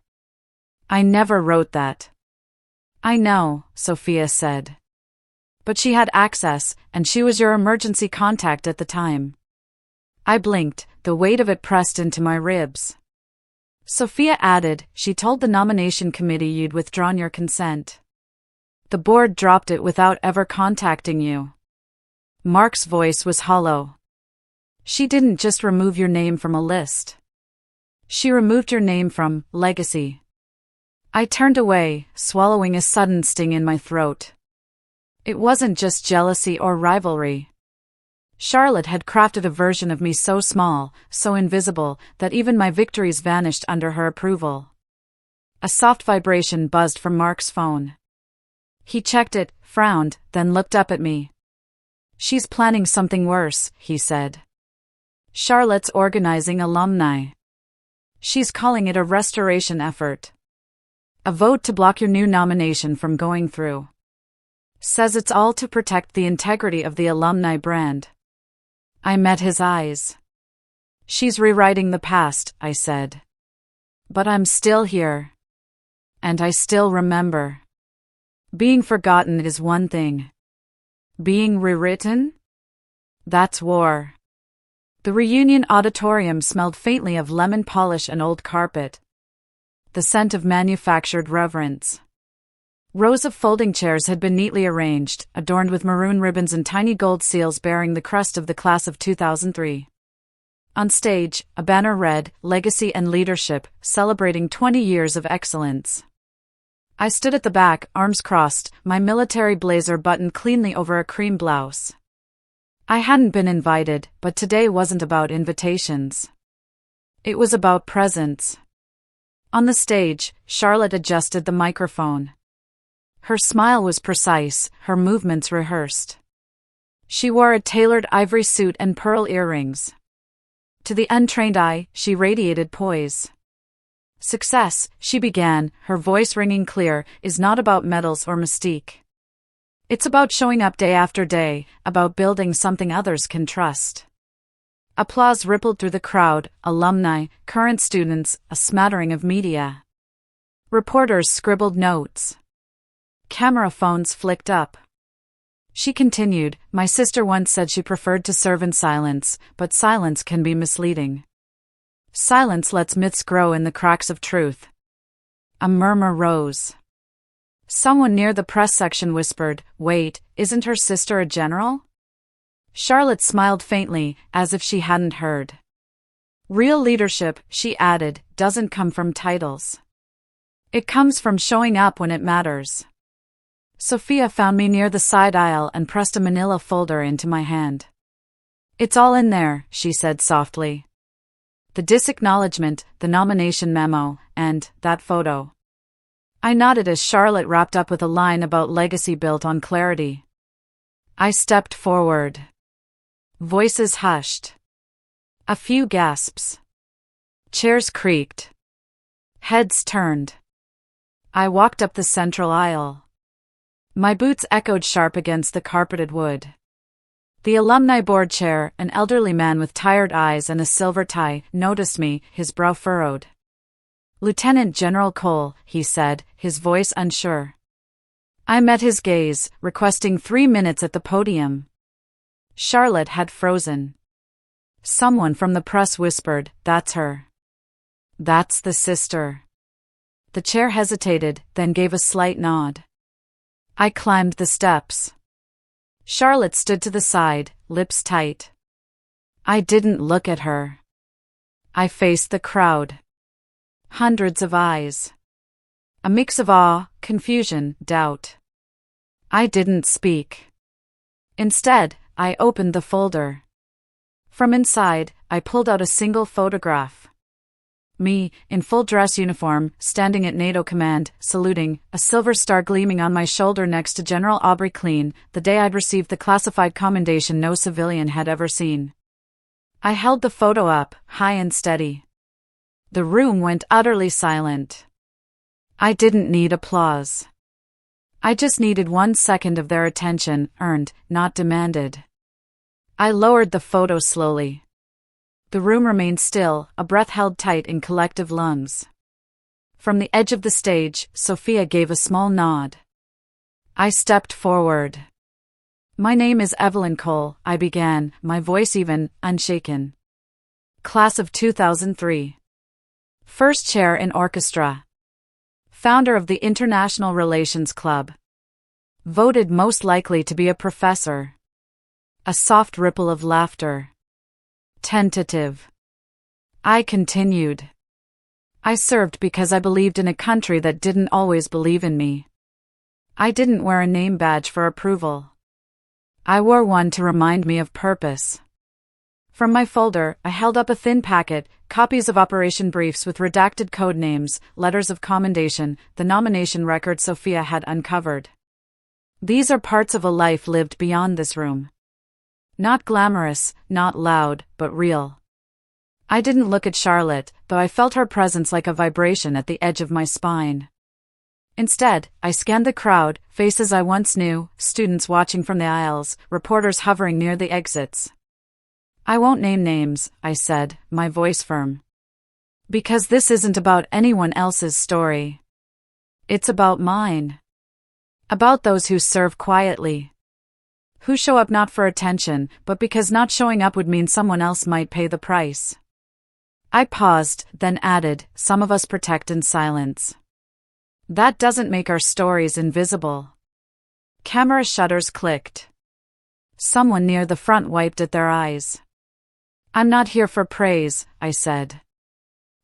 I never wrote that. I know, Sophia said. But she had access, and she was your emergency contact at the time. I blinked, the weight of it pressed into my ribs. Sophia added, she told the nomination committee you'd withdrawn your consent. The board dropped it without ever contacting you. Mark's voice was hollow. She didn't just remove your name from a list. She removed your name from legacy. I turned away, swallowing a sudden sting in my throat. It wasn't just jealousy or rivalry. Charlotte had crafted a version of me so small, so invisible, that even my victories vanished under her approval. A soft vibration buzzed from Mark's phone. He checked it, frowned, then looked up at me. She's planning something worse, he said. Charlotte's organizing alumni. She's calling it a restoration effort. A vote to block your new nomination from going through. Says it's all to protect the integrity of the alumni brand. I met his eyes. She's rewriting the past, I said. But I'm still here. And I still remember. Being forgotten is one thing. Being rewritten? That's war. The reunion auditorium smelled faintly of lemon polish and old carpet. The scent of manufactured reverence. Rows of folding chairs had been neatly arranged, adorned with maroon ribbons and tiny gold seals bearing the crest of the class of 2003. On stage, a banner read, "Legacy and Leadership, celebrating 20 years of excellence." I stood at the back, arms crossed, my military blazer buttoned cleanly over a cream blouse. I hadn't been invited, but today wasn't about invitations. It was about presence. On the stage, Charlotte adjusted the microphone. Her smile was precise, her movements rehearsed. She wore a tailored ivory suit and pearl earrings. To the untrained eye, she radiated poise. Success, she began, her voice ringing clear, is not about medals or mystique. It's about showing up day after day, about building something others can trust. Applause rippled through the crowd, alumni, current students, a smattering of media. Reporters scribbled notes. Camera phones flicked up. She continued, "My sister once said she preferred to serve in silence, but silence can be misleading. Silence lets myths grow in the cracks of truth." A murmur rose. Someone near the press section whispered, "Wait, isn't her sister a general?" Charlotte smiled faintly, as if she hadn't heard. "Real leadership," she added, "doesn't come from titles. It comes from showing up when it matters." Sophia found me near the side aisle and pressed a manila folder into my hand. "It's all in there," she said softly. "The disacknowledgement, the nomination memo, and that photo." I nodded as Charlotte wrapped up with a line about legacy built on clarity. I stepped forward. Voices hushed. A few gasps. Chairs creaked. Heads turned. I walked up the central aisle. My boots echoed sharp against the carpeted wood. The alumni board chair, an elderly man with tired eyes and a silver tie, noticed me, his brow furrowed. "Lieutenant General Cole," he said, his voice unsure. I met his gaze, requesting 3 minutes at the podium. Charlotte had frozen. Someone from the press whispered, "That's her. That's the sister." The chair hesitated, then gave a slight nod. I climbed the steps. Charlotte stood to the side, lips tight. I didn't look at her. I faced the crowd. Hundreds of eyes. A mix of awe, confusion, doubt. I didn't speak. Instead, I opened the folder. From inside, I pulled out a single photograph. Me, in full dress uniform, standing at NATO command, saluting, a silver star gleaming on my shoulder next to General Aubrey Clean, the day I'd received the classified commendation no civilian had ever seen. I held the photo up, high and steady. The room went utterly silent. I didn't need applause. I just needed 1 second of their attention, earned, not demanded. I lowered the photo slowly. The room remained still, a breath held tight in collective lungs. From the edge of the stage, Sophia gave a small nod. I stepped forward. "My name is Evelyn Cole," I began, my voice even, unshaken. Class of 2003. First chair in orchestra. Founder of the International Relations Club. Voted most likely to be a professor. A soft ripple of laughter. Tentative. I continued. I served because I believed in a country that didn't always believe in me. I didn't wear a name badge for approval. I wore one to remind me of purpose. From my folder, I held up a thin packet, copies of operation briefs with redacted code names, letters of commendation, the nomination record Sophia had uncovered. These are parts of a life lived beyond this room. Not glamorous, not loud, but real. I didn't look at Charlotte, though I felt her presence like a vibration at the edge of my spine. Instead, I scanned the crowd, faces I once knew, students watching from the aisles, reporters hovering near the exits. I won't name names, I said, my voice firm. Because this isn't about anyone else's story. It's about mine. About those who serve quietly. Who show up not for attention, but because not showing up would mean someone else might pay the price. I paused, then added, some of us protect in silence. That doesn't make our stories invisible. Camera shutters clicked. Someone near the front wiped at their eyes. I'm not here for praise, I said.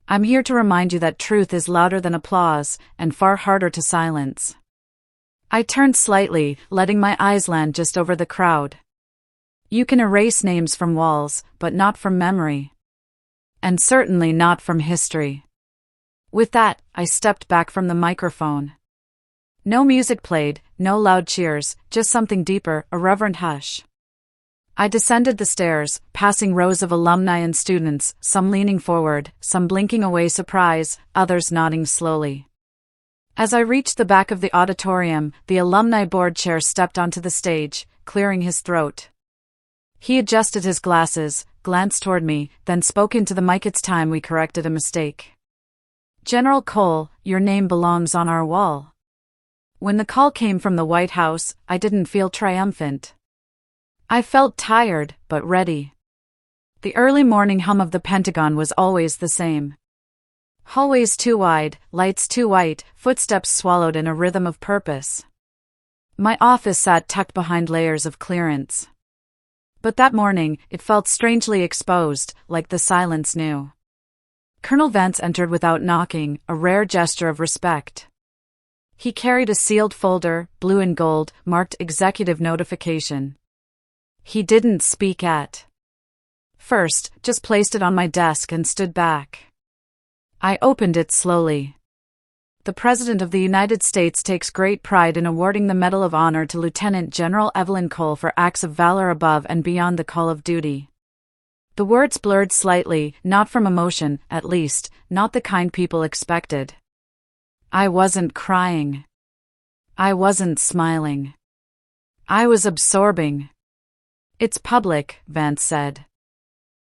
I'm here to remind you that truth is louder than applause, and far harder to silence. I turned slightly, letting my eyes land just over the crowd. You can erase names from walls, but not from memory. And certainly not from history. With that, I stepped back from the microphone. No music played, no loud cheers, just something deeper, a reverent hush. I descended the stairs, passing rows of alumni and students, some leaning forward, some blinking away surprise, others nodding slowly. As I reached the back of the auditorium, the alumni board chair stepped onto the stage, clearing his throat. He adjusted his glasses, glanced toward me, then spoke into the mic. It's time we corrected a mistake. General Cole, your name belongs on our wall. When the call came from the White House, I didn't feel triumphant. I felt tired, but ready. The early morning hum of the Pentagon was always the same. Hallways too wide, lights too white, footsteps swallowed in a rhythm of purpose. My office sat tucked behind layers of clearance. But that morning, it felt strangely exposed, like the silence knew. Colonel Vance entered without knocking, a rare gesture of respect. He carried a sealed folder, blue and gold, marked Executive Notification. He didn't speak at first, just placed it on my desk and stood back. I opened it slowly. The President of the United States takes great pride in awarding the Medal of Honor to Lieutenant General Evelyn Cole for acts of valor above and beyond the call of duty. The words blurred slightly, not from emotion, at least, not the kind people expected. I wasn't crying. I wasn't smiling. I was absorbing. It's public, Vance said.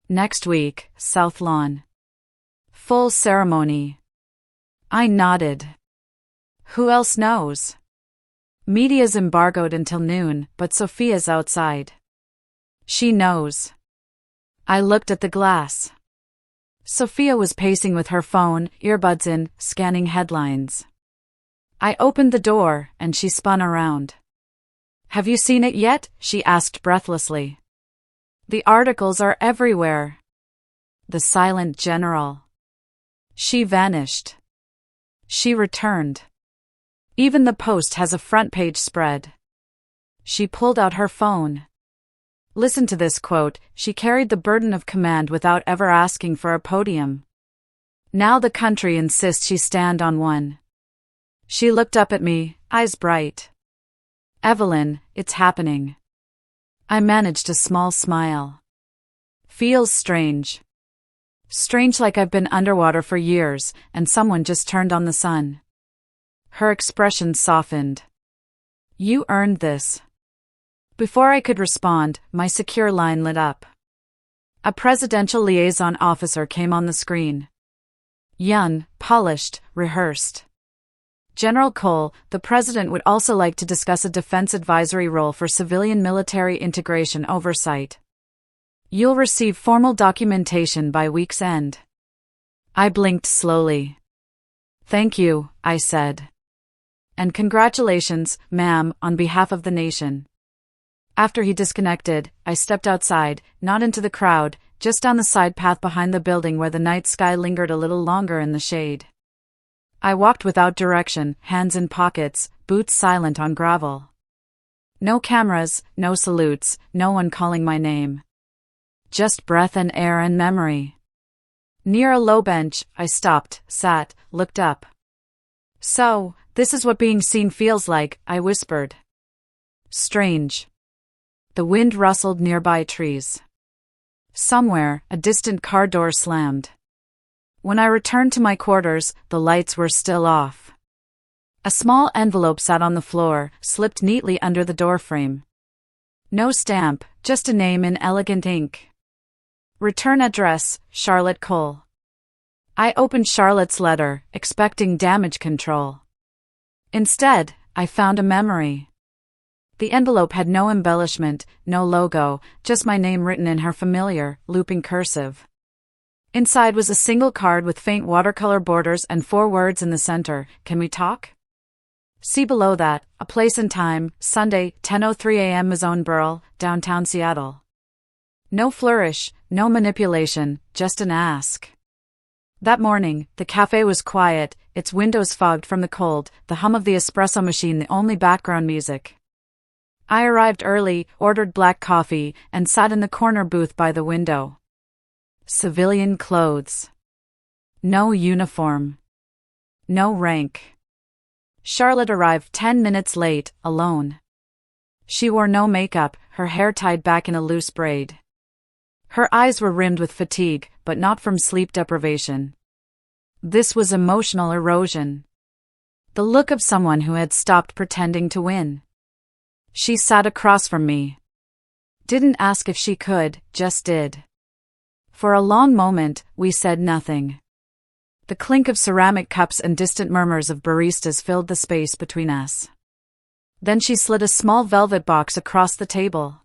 Next week, South Lawn. Full ceremony. I nodded. Who else knows? Media's embargoed until noon, but Sophia's outside. She knows. I looked at the glass. Sophia was pacing with her phone, earbuds in, scanning headlines. I opened the door, and she spun around. Have you seen it yet? She asked breathlessly. The articles are everywhere. The silent general. She vanished. She returned. Even the Post has a front-page spread. She pulled out her phone. Listen to this quote, she carried the burden of command without ever asking for a podium. Now the country insists she stand on one. She looked up at me, eyes bright. Evelyn, it's happening. I managed a small smile. Feels strange. Strange, like I've been underwater for years, and someone just turned on the sun. Her expression softened. You earned this. Before I could respond, my secure line lit up. A presidential liaison officer came on the screen. Young, polished, rehearsed. General Cole, the president would also like to discuss a defense advisory role for civilian-military integration oversight. You'll receive formal documentation by week's end. I blinked slowly. Thank you, I said. And congratulations, ma'am, on behalf of the nation. After he disconnected, I stepped outside, not into the crowd, just down the side path behind the building where the night sky lingered a little longer in the shade. I walked without direction, hands in pockets, boots silent on gravel. No cameras, no salutes, no one calling my name. Just breath and air and memory. Near a low bench, I stopped, sat, looked up. So, this is what being seen feels like, I whispered. Strange. The wind rustled nearby trees. Somewhere, a distant car door slammed. When I returned to my quarters, the lights were still off. A small envelope sat on the floor, slipped neatly under the doorframe. No stamp, just a name in elegant ink. Return address, Charlotte Cole. I opened Charlotte's letter, expecting damage control. Instead, I found a memory. The envelope had no embellishment, no logo, just my name written in her familiar, looping cursive. Inside was a single card with faint watercolor borders and 4 words in the center: "Can we talk?" See below that, a place and time: Sunday, 10:03 a.m. Mazoneboro, downtown Seattle. No flourish, no manipulation, just an ask. That morning, the cafe was quiet, its windows fogged from the cold, the hum of the espresso machine the only background music. I arrived early, ordered black coffee, and sat in the corner booth by the window. Civilian clothes. No uniform. No rank. Charlotte arrived 10 minutes late, alone. She wore no makeup, her hair tied back in a loose braid. Her eyes were rimmed with fatigue, but not from sleep deprivation. This was emotional erosion. The look of someone who had stopped pretending to win. She sat across from me. Didn't ask if she could, just did. For a long moment, we said nothing. The clink of ceramic cups and distant murmurs of baristas filled the space between us. Then she slid a small velvet box across the table.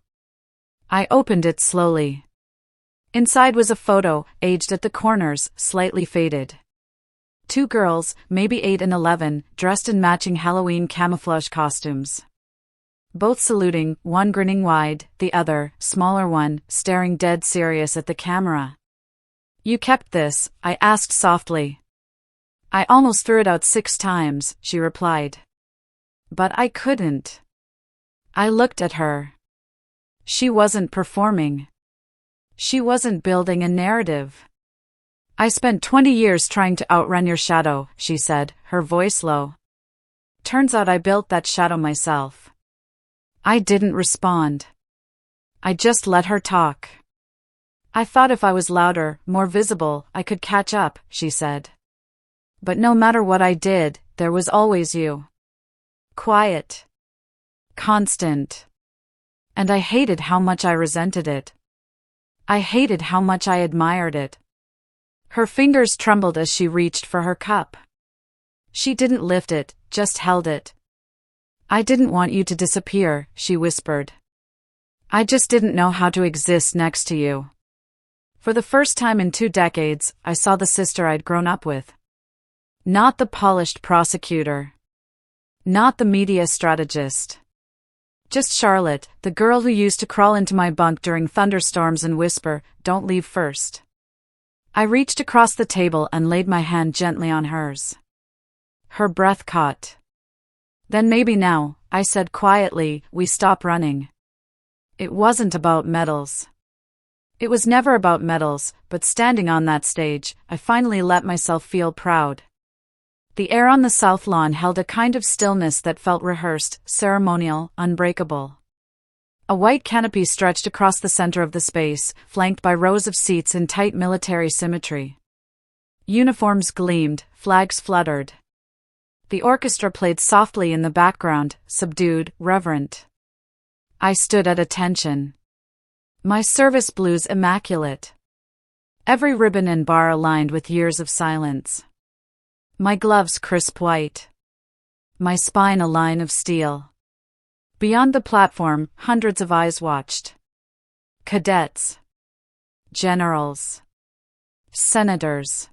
I opened it slowly. Inside was a photo, aged at the corners, slightly faded. 2 girls, maybe 8 and 11, dressed in matching Halloween camouflage costumes. Both saluting, one grinning wide, the other, smaller one, staring dead serious at the camera. "You kept this?" I asked softly. "I almost threw it out 6 times, she replied. "But I couldn't." I looked at her. She wasn't performing. She wasn't building a narrative. "I spent 20 years trying to outrun your shadow," she said, her voice low. "Turns out I built that shadow myself." I didn't respond. I just let her talk. "I thought if I was louder, more visible, I could catch up," she said. "But no matter what I did, there was always you. Quiet. Constant. And I hated how much I resented it. I hated how much I admired it." Her fingers trembled as she reached for her cup. She didn't lift it, just held it. "I didn't want you to disappear," she whispered. "I just didn't know how to exist next to you." For the first time in 2 decades, I saw the sister I'd grown up with. Not the polished prosecutor. Not the media strategist. Just Charlotte, the girl who used to crawl into my bunk during thunderstorms and whisper, "Don't leave first." I reached across the table and laid my hand gently on hers. Her breath caught. "Then maybe now," I said quietly, "we stop running." It wasn't about medals. It was never about medals, but standing on that stage, I finally let myself feel proud. The air on the south lawn held a kind of stillness that felt rehearsed, ceremonial, unbreakable. A white canopy stretched across the center of the space, flanked by rows of seats in tight military symmetry. Uniforms gleamed, flags fluttered. The orchestra played softly in the background, subdued, reverent. I stood at attention. My service blues immaculate. Every ribbon and bar aligned with years of silence. My gloves crisp white. My spine a line of steel. Beyond the platform, hundreds of eyes watched. Cadets. Generals. Senators.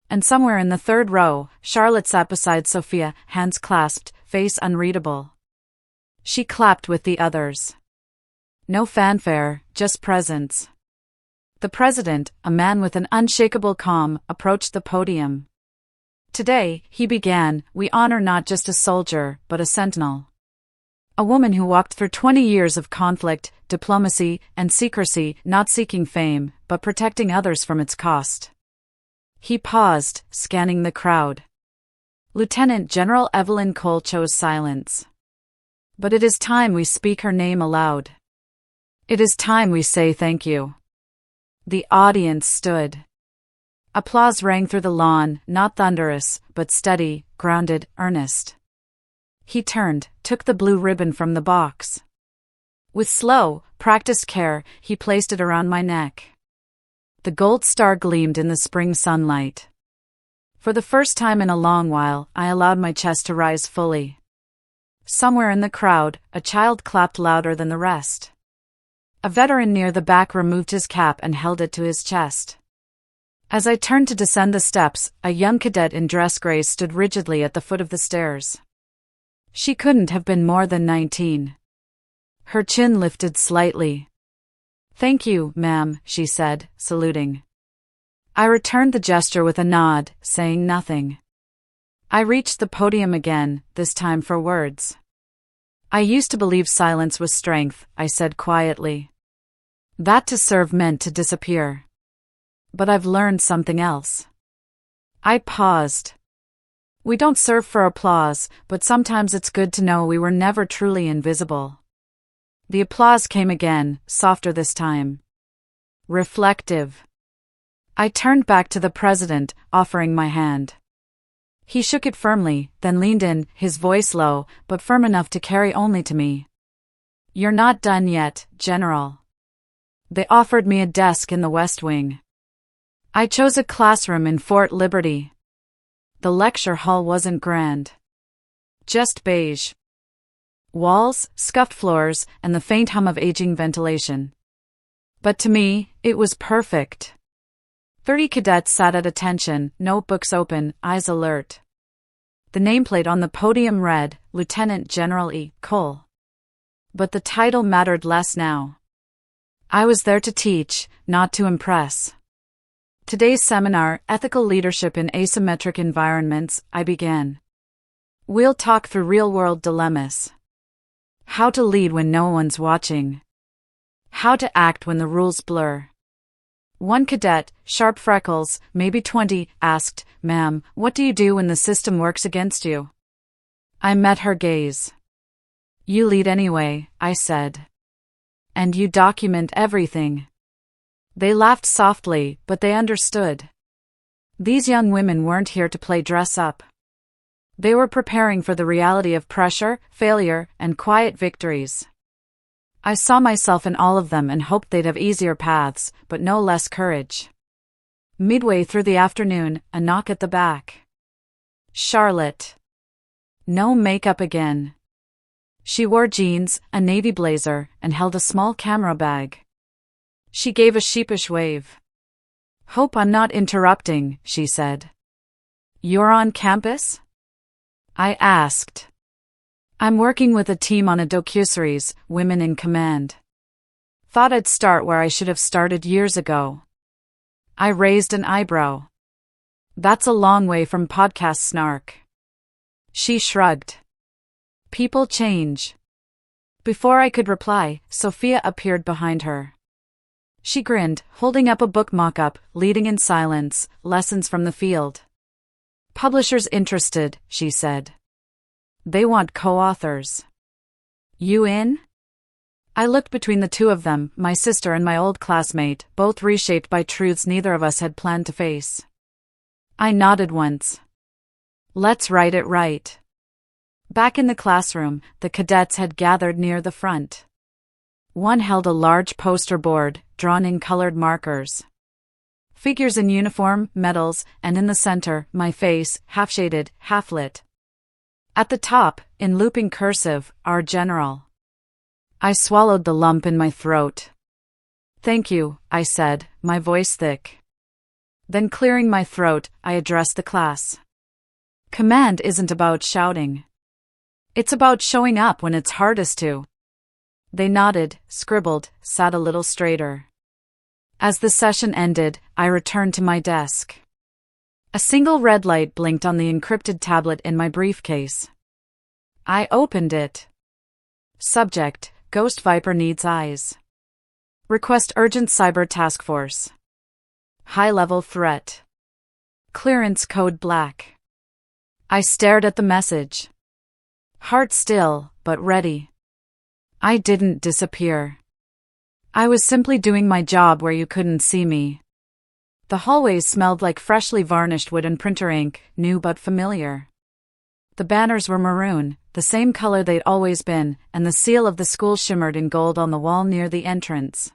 And somewhere in the 3rd row, Charlotte sat beside Sophia, hands clasped, face unreadable. She clapped with the others. No fanfare, just presence. The president, a man with an unshakable calm, approached the podium. "Today," he began, "we honor not just a soldier, but a sentinel. A woman who walked through 20 years of conflict, diplomacy, and secrecy, not seeking fame, but protecting others from its cost." He paused, scanning the crowd. Lieutenant General Evelyn Cole chose silence. "But it is time we speak her name aloud. It is time we say thank you." The audience stood. Applause rang through the lawn, not thunderous, but steady, grounded, earnest. He turned, took the blue ribbon from the box. With slow, practiced care, he placed it around my neck. The gold star gleamed in the spring sunlight. For the first time in a long while, I allowed my chest to rise fully. Somewhere in the crowd, a child clapped louder than the rest. A veteran near the back removed his cap and held it to his chest. As I turned to descend the steps, a young cadet in dress gray stood rigidly at the foot of the stairs. She couldn't have been more than 19. Her chin lifted slightly. "Thank you, ma'am," she said, saluting. I returned the gesture with a nod, saying nothing. I reached the podium again, this time for words. "I used to believe silence was strength," I said quietly. "That to serve meant to disappear. But I've learned something else." I paused. We don't serve for applause, but sometimes it's good to know we were never truly invisible. The applause came again, softer this time. Reflective. I turned back to the president, offering my hand. He shook it firmly, then leaned in, his voice low, but firm enough to carry only to me. "You're not done yet, General." They offered me a desk in the West Wing. I chose a classroom in Fort Liberty. The lecture hall wasn't grand. Just beige walls, scuffed floors, and the faint hum of aging ventilation. But to me, it was perfect. 30 cadets sat at attention, notebooks open, eyes alert. The nameplate on the podium read, Lieutenant General E. Cole. But the title mattered less now. I was there to teach, not to impress. Today's seminar, Ethical Leadership in Asymmetric Environments, I began. We'll talk through real-world dilemmas. How to lead when no one's watching. How to act when the rules blur. One cadet, sharp freckles, maybe 20, asked, "Ma'am, what do you do when the system works against you?" I met her gaze. "You lead anyway," I said. "And you document everything." They laughed softly, but they understood. These young women weren't here to play dress-up. They were preparing for the reality of pressure, failure, and quiet victories. I saw myself in all of them and hoped they'd have easier paths, but no less courage. Midway through the afternoon, a knock at the back. Charlotte. No makeup again. She wore jeans, a navy blazer, and held a small camera bag. She gave a sheepish wave. "Hope I'm not interrupting," she said. "You're on campus?" I asked. "I'm working with a team on a docuseries, Women in Command. Thought I'd start where I should have started years ago." I raised an eyebrow. "That's a long way from podcast snark." She shrugged. "People change." Before I could reply, Sophia appeared behind her. She grinned, holding up a book mock-up, leading in silence, Lessons from the Field. "Publishers interested," she said. "They want co-authors. You in?" I looked between the two of them, my sister and my old classmate, both reshaped by truths neither of us had planned to face. I nodded once. "Let's write it right." Back in the classroom, the cadets had gathered near the front. One held a large poster board, drawn in colored markers. Figures in uniform, medals, and in the center, my face, half-shaded, half-lit. At the top, in looping cursive, Our General. I swallowed the lump in my throat. "Thank you," I said, my voice thick. Then clearing my throat, I addressed the class. Command isn't about shouting. It's about showing up when it's hardest to. They nodded, scribbled, sat a little straighter. As the session ended, I returned to my desk. A single red light blinked on the encrypted tablet in my briefcase. I opened it. Subject: Ghost Viper needs eyes. Request urgent cyber task force. High-level threat. Clearance code black. I stared at the message. Heart still, but ready. I didn't disappear. I was simply doing my job where you couldn't see me. The hallways smelled like freshly varnished wood and printer ink, new but familiar. The banners were maroon, the same color they'd always been, and the seal of the school shimmered in gold on the wall near the entrance.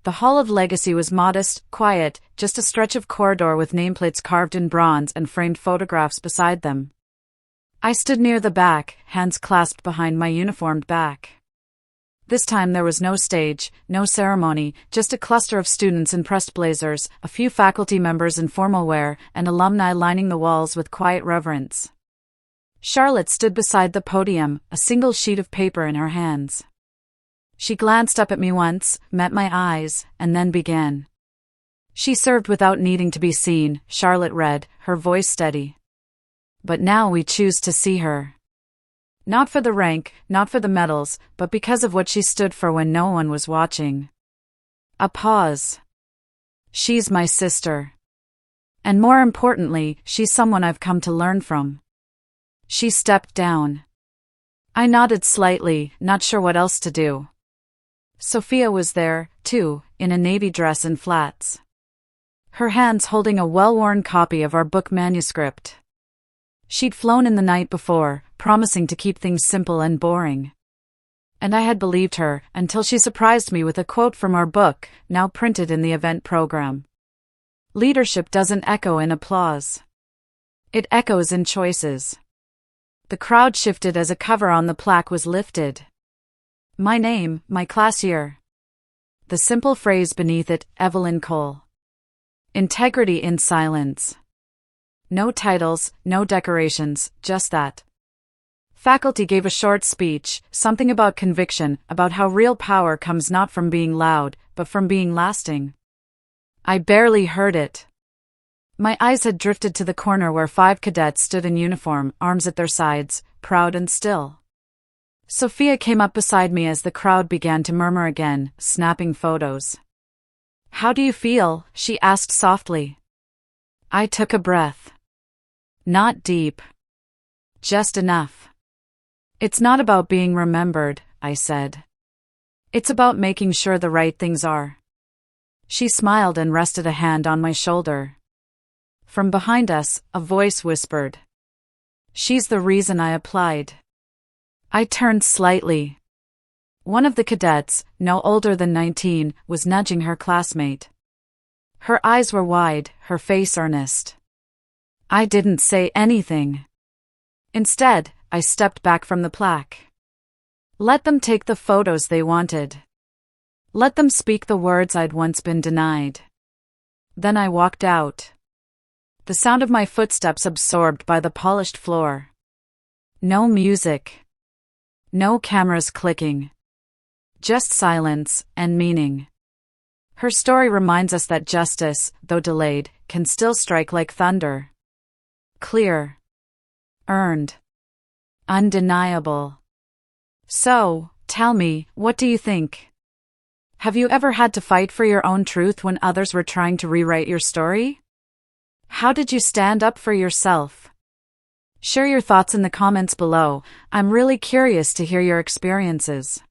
The Hall of Legacy was modest, quiet, just a stretch of corridor with nameplates carved in bronze and framed photographs beside them. I stood near the back, hands clasped behind my uniformed back. This time there was no stage, no ceremony, just a cluster of students in pressed blazers, a few faculty members in formal wear, and alumni lining the walls with quiet reverence. Charlotte stood beside the podium, a single sheet of paper in her hands. She glanced up at me once, met my eyes, and then began. She served without needing to be seen, Charlotte read, her voice steady. But now we choose to see her. Not for the rank, not for the medals, but because of what she stood for when no one was watching. A pause. She's my sister. And more importantly, she's someone I've come to learn from. She stepped down. I nodded slightly, not sure what else to do. Sophia was there, too, in a navy dress and flats. Her hands holding a well-worn copy of our book manuscript. She'd flown in the night before, promising to keep things simple and boring. And I had believed her, until she surprised me with a quote from our book, now printed in the event program. Leadership doesn't echo in applause. It echoes in choices. The crowd shifted as a cover on the plaque was lifted. My name, my class year. The simple phrase beneath it, Evelyn Cole. Integrity in silence. No titles, no decorations, just that. Faculty gave a short speech, something about conviction, about how real power comes not from being loud, but from being lasting. I barely heard it. My eyes had drifted to the corner where 5 cadets stood in uniform, arms at their sides, proud and still. Sophia came up beside me as the crowd began to murmur again, snapping photos. How do you feel? She asked softly. I took a breath. Not deep. Just enough. It's not about being remembered, I said. It's about making sure the right things are. She smiled and rested a hand on my shoulder. From behind us, a voice whispered. She's the reason I applied. I turned slightly. One of the cadets, no older than 19, was nudging her classmate. Her eyes were wide, her face earnest. I didn't say anything. Instead, I stepped back from the plaque. Let them take the photos they wanted. Let them speak the words I'd once been denied. Then I walked out. The sound of my footsteps absorbed by the polished floor. No music. No cameras clicking. Just silence and meaning. Her story reminds us that justice, though delayed, can still strike like thunder. Clear. Earned. Undeniable. So, tell me, what do you think? Have you ever had to fight for your own truth when others were trying to rewrite your story? How did you stand up for yourself? Share your thoughts in the comments below. I'm really curious to hear your experiences.